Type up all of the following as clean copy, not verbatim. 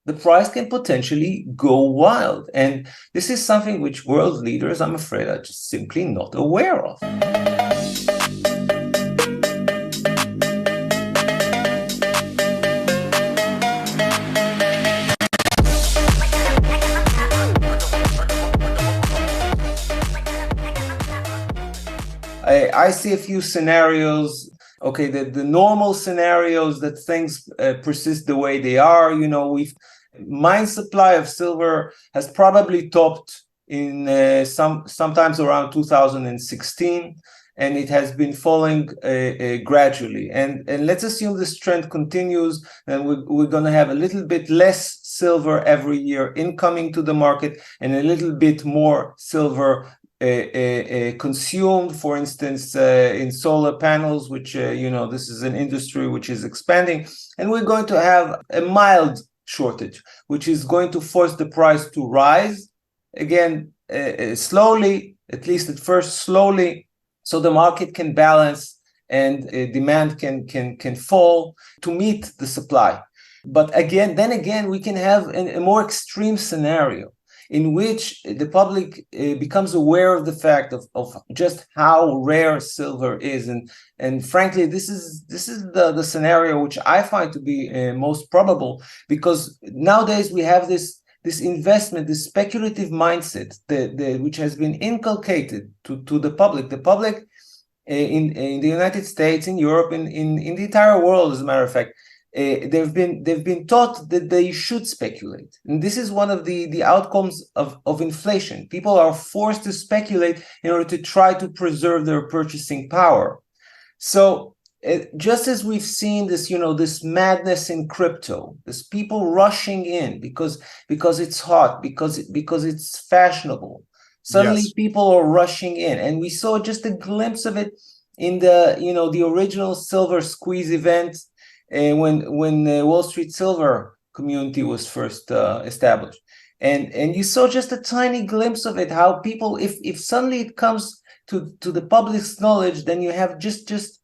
the price can potentially go wild. And this is something which world leaders, I'm afraid, are just simply not aware of. I see a few scenarios. Okay, the normal scenarios that things persist the way they are. We've mine supply of silver has probably topped in sometimes around 2016, and it has been falling gradually. And let's assume this trend continues, and we're going to have a little bit less silver every year incoming to the market, and a little bit more silver consumed, for instance, in solar panels, which, this is an industry which is expanding. And we're going to have a mild shortage, which is going to force the price to rise again, slowly, at least at first slowly, so the market can balance and demand can fall to meet the supply. But then again, we can have a more extreme scenario in which the public becomes aware of the fact of just how rare silver is. And frankly, this is the scenario which I find to be most probable, because nowadays we have this investment, this speculative mindset which has been inculcated to the public. The public in the United States, in Europe, in the entire world, as a matter of fact, they've been taught that they should speculate, and this is one of the outcomes of inflation. People are forced to speculate in order to try to preserve their purchasing power. So just as we've seen this, this madness in crypto, this people rushing in because it's hot, because it's fashionable. Suddenly, yes, people are rushing in, and we saw just a glimpse of it in the original silver squeeze event. When the Wall Street Silver community was first established, and you saw just a tiny glimpse of it, how people, if suddenly it comes to the public's knowledge, then you have just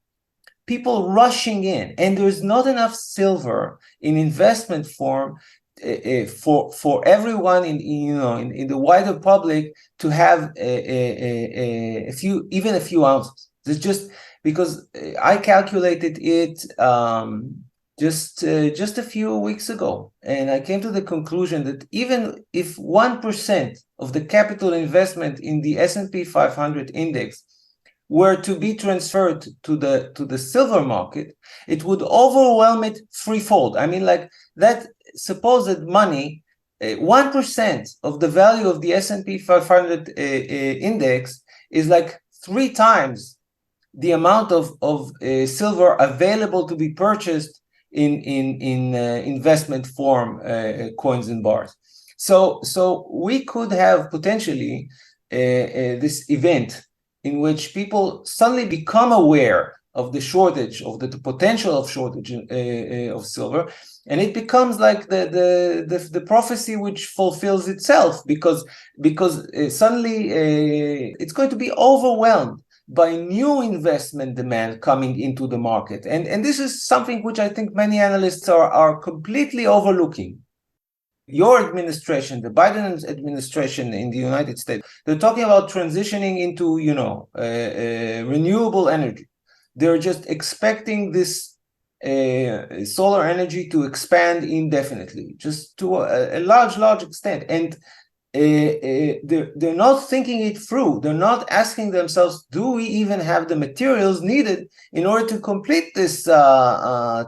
people rushing in, and there's not enough silver in investment form for everyone in the wider public to have a few ounces. There's just, because I calculated it just a few weeks ago, and I came to the conclusion that even if 1% of the capital investment in the S&P 500 index were to be transferred to the silver market, it would overwhelm it threefold. I mean, like, that supposed money, 1% of the value of the S&P 500 index is like 3 times the amount of silver available to be purchased in investment form coins and bars. So we could have potentially this event in which people suddenly become aware of the shortage, of the potential of shortage of silver, and it becomes like the prophecy which fulfills itself, because suddenly it's going to be overwhelmed by new investment demand coming into the market. And this is something which I think many analysts are completely overlooking. Your administration, the Biden administration in the United States, they're talking about transitioning into, renewable energy. They're just expecting this solar energy to expand indefinitely, just to a large extent. And they're not thinking it through. They're not asking themselves, do we even have the materials needed in order to complete this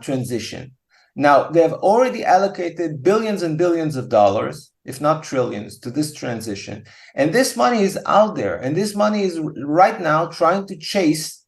transition? Now, they have already allocated billions and billions of dollars, if not trillions, to this transition. And this money is out there. And this money is right now trying to chase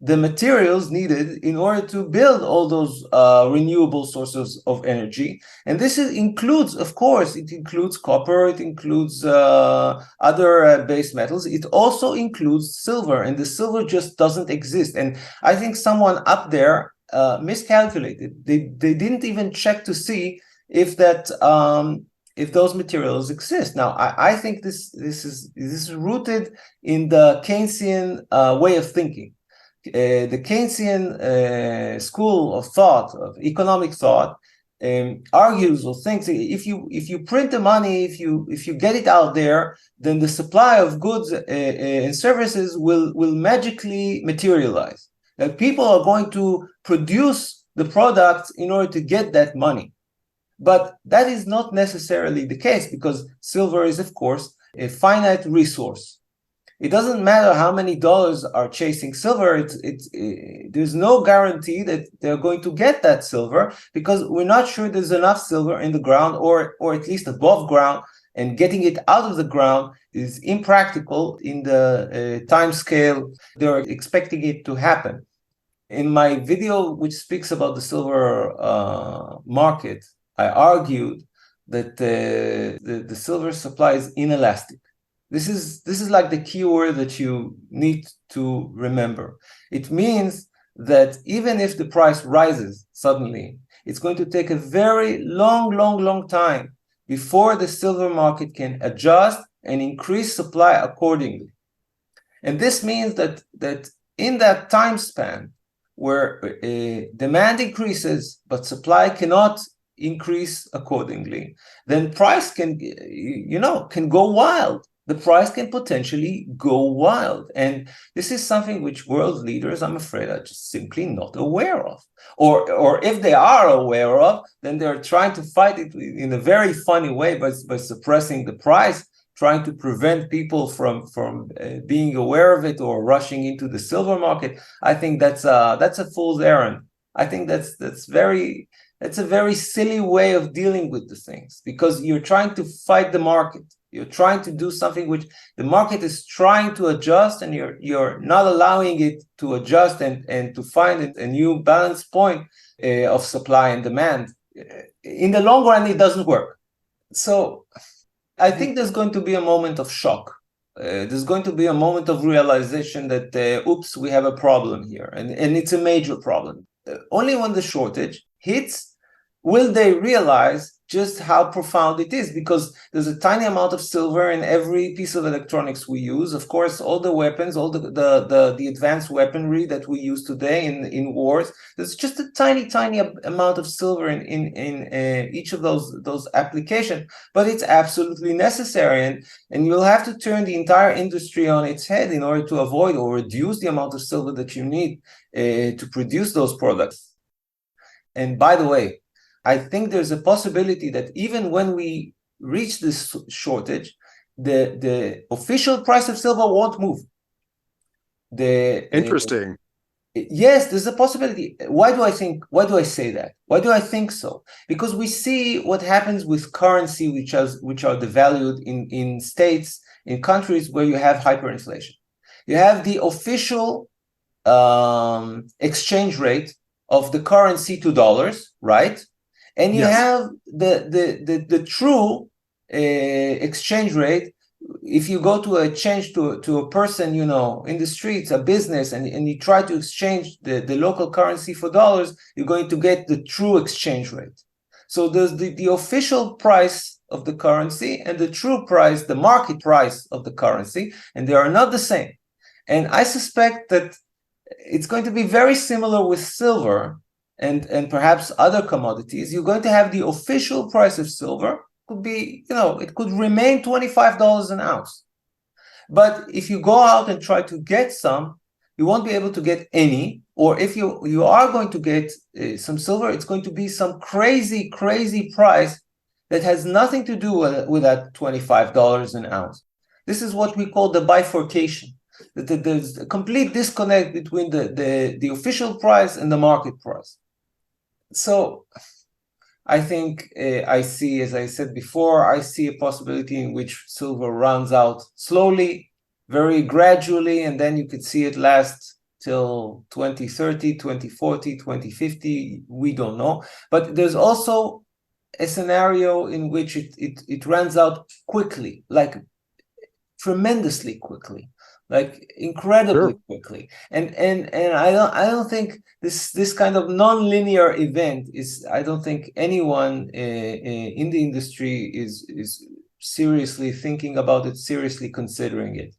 the materials needed in order to build all those renewable sources of energy. And this includes, of course, it includes copper, it includes other base metals, it also includes silver, and the silver just doesn't exist. And I think someone up there miscalculated. They didn't even check to see if those materials exist. Now, I think this is rooted in the Keynesian way of thinking. The Keynesian school of thought, of economic thought, argues or thinks if you print the money, if you get it out there, then the supply of goods and services will magically materialize. That people are going to produce the products in order to get that money. But that is not necessarily the case, because silver is, of course, a finite resource. It doesn't matter how many dollars are chasing silver. There's no guarantee that they're going to get that silver, because we're not sure there's enough silver in the ground, or at least above ground, and getting it out of the ground is impractical in the time scale they're expecting it to happen. In my video, which speaks about the silver market, I argued that the silver supply is inelastic. This is like the key word that you need to remember. It means that even if the price rises suddenly, it's going to take a very long time before the silver market can adjust and increase supply accordingly. And this means that in that time span where demand increases but supply cannot increase accordingly, then price can go wild. The price can potentially go wild. And this is something which world leaders, I'm afraid, are just simply not aware of. Or if they are aware of, then they're trying to fight it in a very funny way by suppressing the price, trying to prevent people from being aware of it or rushing into the silver market. I think that's a fool's errand. I think that's a very silly way of dealing with the things, because you're trying to fight the market. You're trying to do something which the market is trying to adjust, and you're not allowing it to adjust and to find a new balance point of supply and demand. In the long run, it doesn't work. So I think there's going to be a moment of shock. There's going to be a moment of realization that, oops, we have a problem here. And it's a major problem. Only when the shortage hits will they realize just how profound it is, because there's a tiny amount of silver in every piece of electronics we use. Of course, all the weapons, all the advanced weaponry that we use today in wars, there's just a tiny amount of silver in each of those applications, but it's absolutely necessary. And you'll have to turn the entire industry on its head in order to avoid or reduce the amount of silver that you need to produce those products. And by the way, I think there's a possibility that even when we reach this shortage, the official price of silver won't move. Interesting. Yes, there's a possibility. Why do I say that? Why do I think so? Because we see what happens with currency, which are devalued in states, in countries where you have hyperinflation. You have the official exchange rate of the currency to dollars, right? And you have the true exchange rate. If you go to a person, in the streets, a business, and you try to exchange the local currency for dollars, you're going to get the true exchange rate. So there's the official price of the currency and the true price, the market price of the currency, and they are not the same. And I suspect that it's going to be very similar with silver and perhaps other commodities. You're going to have the official price of silver could be, it could remain $25 an ounce. But if you go out and try to get some, you won't be able to get any. Or if you are going to get some silver, it's going to be some crazy price that has nothing to do with that $25 an ounce. This is what we call the bifurcation. There's a complete disconnect between the official price and the market price. So I think I see, as I said before, I see a possibility in which silver runs out slowly, very gradually, and then you could see it last till 2030, 2040, 2050. We don't know. But there's also a scenario in which it runs out quickly, like tremendously quickly, like incredibly quickly. And I don't think this kind of non-linear event is, I don't think anyone in the industry is seriously thinking about it, seriously considering it.